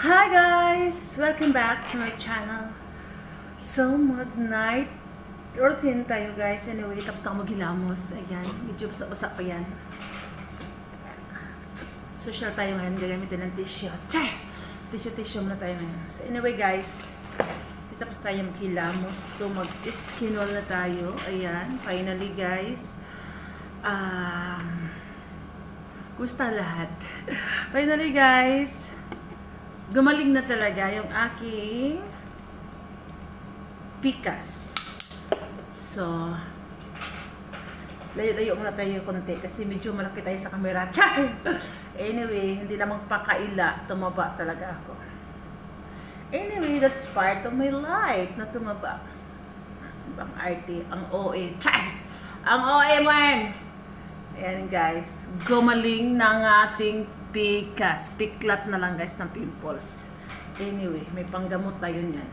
Hi guys! Welcome back to my channel. So, mag-night routine tayo guys. Anyway, tapos na ako maghilamos. Ayan, medyo basa-basa pa yan. Social tayo ngayon. Gagamitin ng tissue. Char! Tissue muna tayo ngayon. So, anyway guys, tapos tayo maghilamos. So, mag-skin roll na tayo. Ayan, finally guys. Kumusta lahat? Finally guys, gumaling na talaga yung aking pikas. So, layo-layo muna tayo konti kasi medyo malaki tayo sa camera. Char! Anyway, hindi namang pakaila. Tumaba talaga ako. Anyway, that's part of my life na tumaba. Ang arte, ang OA. Char! Ang OA mo yan! Ayan guys, gumaling ng ating pikas. Piklat na lang guys ng pimples. Anyway, may panggamot tayo niyan.